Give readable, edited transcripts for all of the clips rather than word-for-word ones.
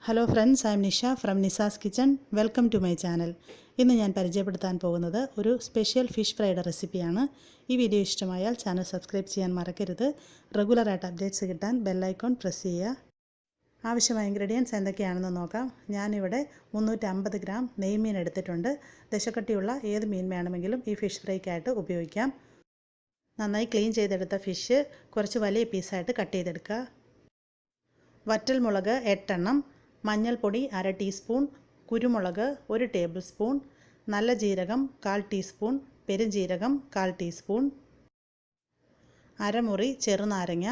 Hello friends, I'm Nisha from Nisa's kitchen. Welcome to my channel. ഇന്ന് ഞാൻ പരിചയപ്പെടുത്താൻ പോകുന്നത് ഒരു സ്പെഷ്യൽ ഫിഷ് ഫ്രൈയുടെ റെസിപ്പിയാണ്. ഈ വീഡിയോ ഇഷ്ടമായാൽ ചാനൽ സബ്സ്ക്രൈബ് ചെയ്യാൻ മറക്കരുത്. റെഗുലറായിട്ട് അപ്ഡേറ്റ്സ് കിട്ടാൻ ബെല്ലൈക്കോൺ പ്രസ് ചെയ്യുക. ആവശ്യമായ ഇൻഗ്രീഡിയൻസ് എന്തൊക്കെയാണെന്ന് നോക്കാം. ഞാനിവിടെ 350 ഗ്രാം നെയ്മീൻ എടുത്തിട്ടുണ്ട്. ദശക്കട്ടിയുള്ള ഏത് മീൻ വേണമെങ്കിലും ഈ ഫിഷ് ഫ്രൈക്കായിട്ട് ഉപയോഗിക്കാം. നന്നായി ക്ലീൻ ചെയ്തെടുത്ത ഫിഷ് കുറച്ച് വലിയ പീസായിട്ട് കട്ട് ചെയ്തെടുക്കുക. വറ്റൽ മുളക് 8 എണ്ണം, മഞ്ഞൾപ്പൊടി 1/2 ടീസ്പൂൺ, കുരുമുളക് 1 ടേബിൾ സ്പൂൺ, നല്ല ജീരകം 1/4 ടീസ്പൂൺ, പെരുംജീരകം 1/4 ടീസ്പൂൺ, അരമുറി ചെറുനാരങ്ങ,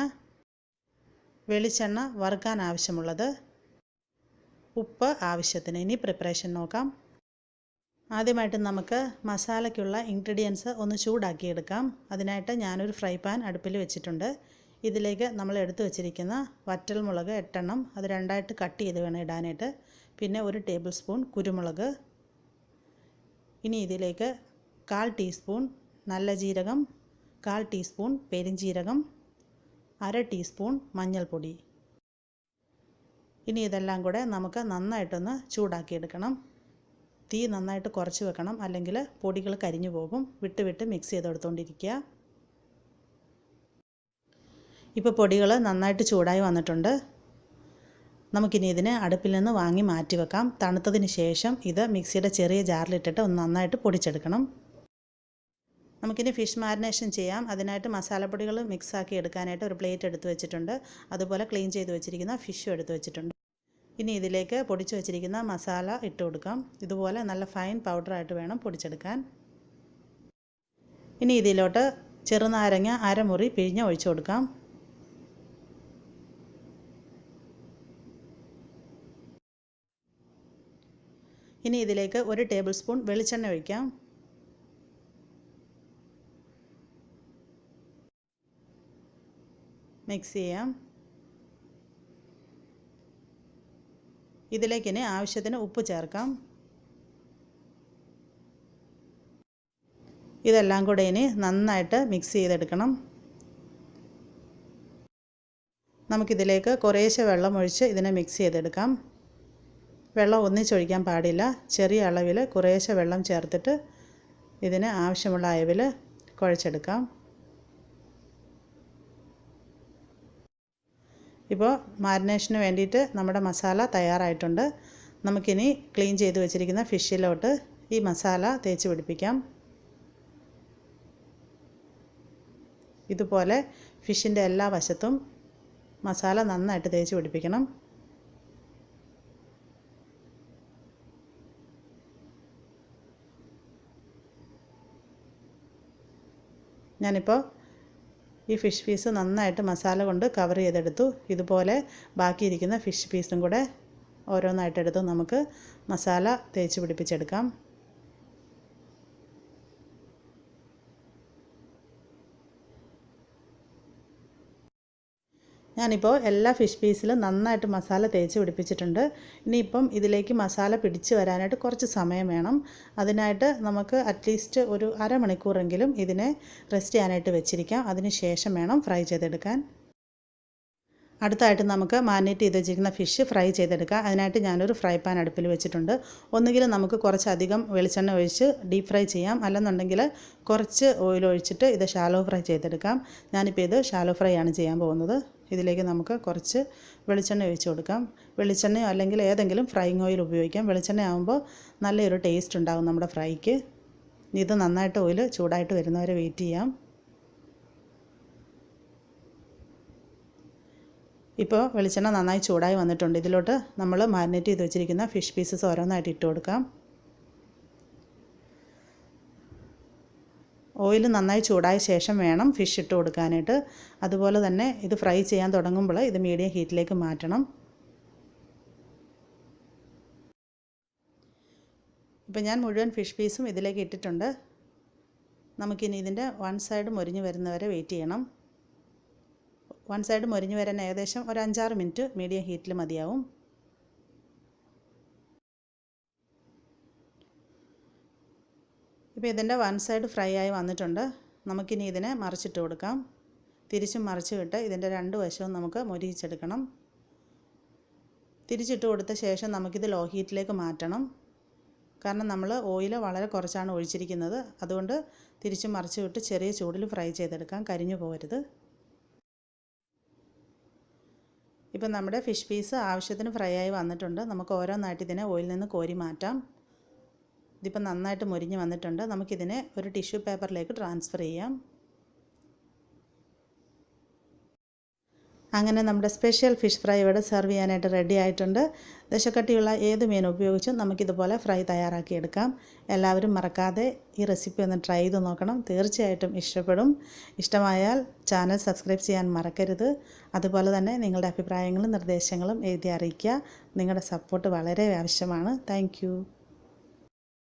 വെളിച്ചെണ്ണ വറുക്കാൻ ആവശ്യമുള്ളത്, ഉപ്പ് ആവശ്യത്തിന്. ഇനി പ്രിപ്പറേഷൻ നോക്കാം. ആദ്യമായിട്ട് നമുക്ക് മസാലയ്ക്കുള്ള ഇൻഗ്രീഡിയൻസ് ഒന്ന് ചൂടാക്കിയെടുക്കാം. അതിനായിട്ട് ഞാനൊരു ഫ്രൈ പാൻ അടുപ്പിൽ വെച്ചിട്ടുണ്ട്. ഇതിലേക്ക് നമ്മൾ എടുത്തു വച്ചിരിക്കുന്ന വറ്റൽ മുളക് 8 എണ്ണം, അത് രണ്ടായിട്ട് കട്ട് ചെയ്ത് വേണം ഇടാനായിട്ട്. പിന്നെ 1 ടേബിൾ സ്പൂൺ കുരുമുളക്. ഇനി ഇതിലേക്ക് 1/4 ടീസ്പൂൺ നല്ല ജീരകം, 1/4 ടീസ്പൂൺ പെരുംജീരകം, 1/2 ടീസ്പൂൺ മഞ്ഞൾപ്പൊടി. ഇനി ഇതെല്ലാം കൂടെ നമുക്ക് നന്നായിട്ടൊന്ന് ചൂടാക്കിയെടുക്കണം. തീ നന്നായിട്ട് കുറച്ച് വെക്കണം, അല്ലെങ്കിൽ പൊടികൾ കരിഞ്ഞു പോകും. വിട്ട് മിക്സ് ചെയ്തെടുത്തുകൊണ്ടിരിക്കുക. ഇപ്പോൾ പൊടികൾ നന്നായിട്ട് ചൂടായി വന്നിട്ടുണ്ട്. നമുക്കിനി ഇതിനെ അടുപ്പിൽ നിന്ന് വാങ്ങി മാറ്റി വെക്കാം. തണുത്തതിന് ശേഷം ഇത് മിക്സിയുടെ ചെറിയ ജാറിലിട്ടിട്ട് ഒന്ന് നന്നായിട്ട് പൊടിച്ചെടുക്കണം. നമുക്കിനി ഫിഷ് മാരിനേഷൻ ചെയ്യാം. അതിനായിട്ട് മസാലപ്പൊടികൾ മിക്സാക്കി എടുക്കാനായിട്ട് ഒരു പ്ലേറ്റ് എടുത്ത് വെച്ചിട്ടുണ്ട്. അതുപോലെ ക്ലീൻ ചെയ്ത് വെച്ചിരിക്കുന്ന ഫിഷും എടുത്ത് വെച്ചിട്ടുണ്ട്. ഇനി ഇതിലേക്ക് പൊടിച്ച് വെച്ചിരിക്കുന്ന മസാല ഇട്ട് കൊടുക്കാം. ഇതുപോലെ നല്ല ഫൈൻ പൗഡറായിട്ട് വേണം പൊടിച്ചെടുക്കാൻ. ഇനി ഇതിലോട്ട് ചെറുനാരങ്ങ അരമുറി പിഴിഞ്ഞ് ഒഴിച്ചു കൊടുക്കാം. ഇനി ഇതിലേക്ക് 1 ടേബിൾ സ്പൂൺ വെളിച്ചെണ്ണ ഒഴിക്കാം. മിക്സ് ചെയ്യാം. ഇതിലേക്ക് ഇനി ആവശ്യത്തിന് ഉപ്പ് ചേർക്കാം. ഇതെല്ലാം കൂടെ ഇനി നന്നായിട്ട് മിക്സ് ചെയ്തെടുക്കണം. നമുക്കിതിലേക്ക് കുറേശ്ശെ വെള്ളം ഒഴിച്ച് ഇതിനെ മിക്സ് ചെയ്തെടുക്കാം. വെള്ളം ഒന്നിച്ചൊഴിക്കാൻ പാടില്ല. ചെറിയ അളവിൽ കുറേശ്ശെ വെള്ളം ചേർത്തിട്ട് ഇതിന് ആവശ്യമുള്ള അളവിൽ കുഴച്ചെടുക്കാം. ഇപ്പോൾ മാരിനേഷന് വേണ്ടിയിട്ട് നമ്മുടെ മസാല തയ്യാറായിട്ടുണ്ട്. നമുക്കിനി ക്ലീൻ ചെയ്ത് വെച്ചിരിക്കുന്ന ഫിഷിലോട്ട് ഈ മസാല തേച്ച് പിടിപ്പിക്കാം. ഇതുപോലെ ഫിഷിൻ്റെ എല്ലാ വശത്തും മസാല നന്നായിട്ട് തേച്ച് പിടിപ്പിക്കണം. ഞാനിപ്പോൾ ഈ ഫിഷ് പീസ് നന്നായിട്ട് മസാല കൊണ്ട് കവർ ചെയ്തെടുത്തു. ഇതുപോലെ ബാക്കിയിരിക്കുന്ന ഫിഷ് പീസും കൂടെ ഓരോന്നായിട്ടെടുത്ത് നമുക്ക് മസാല തേച്ച് പിടിപ്പിച്ചെടുക്കാം. ഞാനിപ്പോൾ എല്ലാ ഫിഷ് പീസിലും നന്നായിട്ട് മസാല തേച്ച് പിടിപ്പിച്ചിട്ടുണ്ട്. ഇനിയിപ്പം ഇതിലേക്ക് മസാല പിടിച്ച് വരാനായിട്ട് കുറച്ച് സമയം വേണം. അതിനായിട്ട് നമുക്ക് അറ്റ്ലീസ്റ്റ് ഒരു അരമണിക്കൂറെങ്കിലും ഇതിനെ റെസ്റ്റ് ചെയ്യാനായിട്ട് വെച്ചിരിക്കാം. അതിന് ശേഷം വേണം ഫ്രൈ ചെയ്തെടുക്കാൻ. അടുത്തായിട്ട് നമുക്ക് മാരിനേറ്റ് ചെയ്ത് വെച്ചിരിക്കുന്ന ഫിഷ് ഫ്രൈ ചെയ്തെടുക്കാം. അതിനായിട്ട് ഞാനൊരു ഫ്രൈ പാൻ അടുപ്പിൽ വെച്ചിട്ടുണ്ട്. ഒന്നുകിൽ നമുക്ക് കുറച്ചധികം വെളിച്ചെണ്ണ ഒഴിച്ച് ഡീപ്പ് ഫ്രൈ ചെയ്യാം, അല്ലെന്നുണ്ടെങ്കിൽ കുറച്ച് ഓയിൽ ഒഴിച്ചിട്ട് ഇത് ഷാലോ ഫ്രൈ ചെയ്തെടുക്കാം. ഞാനിപ്പോൾ ഇത് ഷാലോ ഫ്രൈ ആണ് ചെയ്യാൻ പോകുന്നത്. ഇതിലേക്ക് നമുക്ക് കുറച്ച് വെളിച്ചെണ്ണ ഒഴിച്ച് കൊടുക്കാം. വെളിച്ചെണ്ണയോ അല്ലെങ്കിൽ ഏതെങ്കിലും ഫ്രൈയിങ് ഓയിൽ ഉപയോഗിക്കാം. വെളിച്ചെണ്ണ ആകുമ്പോൾ നല്ലൊരു ടേസ്റ്റ് ഉണ്ടാകും നമ്മുടെ ഫ്രൈക്ക്. ഇത് നന്നായിട്ട് ഓയിൽ ചൂടായിട്ട് വരുന്നവരെ വെയിറ്റ് ചെയ്യാം. ഇപ്പോൾ വെളിച്ചെണ്ണ നന്നായി ചൂടായി വന്നിട്ടുണ്ട്. ഇതിലോട്ട് നമ്മൾ മാരിനേറ്റ് ചെയ്ത് വെച്ചിരിക്കുന്ന ഫിഷ് പീസസ് ഓരോന്നായിട്ട് ഇട്ട് കൊടുക്കാം. ഓയിൽ നന്നായി ചൂടായ ശേഷം വേണം ഫിഷ് ഇട്ട് കൊടുക്കാനായിട്ട്. അതുപോലെ തന്നെ ഇത് ഫ്രൈ ചെയ്യാൻ തുടങ്ങുമ്പോൾ ഇത് മീഡിയം ഹീറ്റിലേക്ക് മാറ്റണം. ഇപ്പോൾ ഞാൻ മുഴുവൻ ഫിഷ് പീസും ഇതിലേക്ക് ഇട്ടിട്ടുണ്ട്. നമുക്കിനി ഇതിൻ്റെ വൺ സൈഡ് മൊരിഞ്ഞ് വരുന്നവരെ വെയിറ്റ് ചെയ്യണം. വൺ സൈഡ് മൊരിഞ്ഞ് വരാൻ ഏകദേശം ഒരു 5-6 മിനിറ്റ് മീഡിയം ഹീറ്റിൽ മതിയാവും. ഇപ്പോൾ ഇതിൻ്റെ വൺ സൈഡ് ഫ്രൈ ആയി വന്നിട്ടുണ്ട്. നമുക്കിനി ഇതിനെ മറിച്ചിട്ട് കൊടുക്കാം. തിരിച്ചും മറിച്ചും ഇട്ട് ഇതിൻ്റെ രണ്ട് വശവും നമുക്ക് മൊരിയിച്ചെടുക്കണം. തിരിച്ചിട്ട് കൊടുത്ത ശേഷം നമുക്കിത് ലോ ഹീറ്റിലേക്ക് മാറ്റണം. കാരണം നമ്മൾ ഓയിൽ വളരെ കുറച്ചാണ് ഒഴിച്ചിരിക്കുന്നത്. അതുകൊണ്ട് തിരിച്ചും മറിച്ചും ഇട്ട് ചെറിയ ചൂടിൽ ഫ്രൈ ചെയ്തെടുക്കാം, കരിഞ്ഞു പോകരുത്. ഇപ്പം നമ്മുടെ ഫിഷ് പീസ് ആവശ്യത്തിന് ഫ്രൈ ആയി വന്നിട്ടുണ്ട്. നമുക്ക് ഓരോന്നായിട്ട് ഇതിനെ ഓയിലിൽ നിന്ന് കോരി മാറ്റാം. ഇതിപ്പോൾ നന്നായിട്ട് മുരിഞ്ഞ് വന്നിട്ടുണ്ട്. നമുക്കിതിനെ ഒരു ടിഷ്യൂ പേപ്പറിലേക്ക് ട്രാൻസ്ഫർ ചെയ്യാം. അങ്ങനെ നമ്മുടെ സ്പെഷ്യൽ ഫിഷ് ഫ്രൈ ഇവിടെ സെർവ് ചെയ്യാനായിട്ട് റെഡി ആയിട്ടുണ്ട്. ദശക്കട്ടിയുള്ള ഏത് മീൻ ഉപയോഗിച്ചും നമുക്കിതുപോലെ ഫ്രൈ തയ്യാറാക്കിയെടുക്കാം. എല്ലാവരും മറക്കാതെ ഈ റെസിപ്പി ഒന്ന് ട്രൈ ചെയ്ത് നോക്കണം. തീർച്ചയായിട്ടും ഇഷ്ടപ്പെടും. ഇഷ്ടമായാൽ ചാനൽ സബ്സ്ക്രൈബ് ചെയ്യാൻ മറക്കരുത്. അതുപോലെ തന്നെ നിങ്ങളുടെ അഭിപ്രായങ്ങളും നിർദ്ദേശങ്ങളും എഴുതി അറിയിക്കുക. നിങ്ങളുടെ സപ്പോർട്ട് വളരെ ആവശ്യമാണ്. താങ്ക്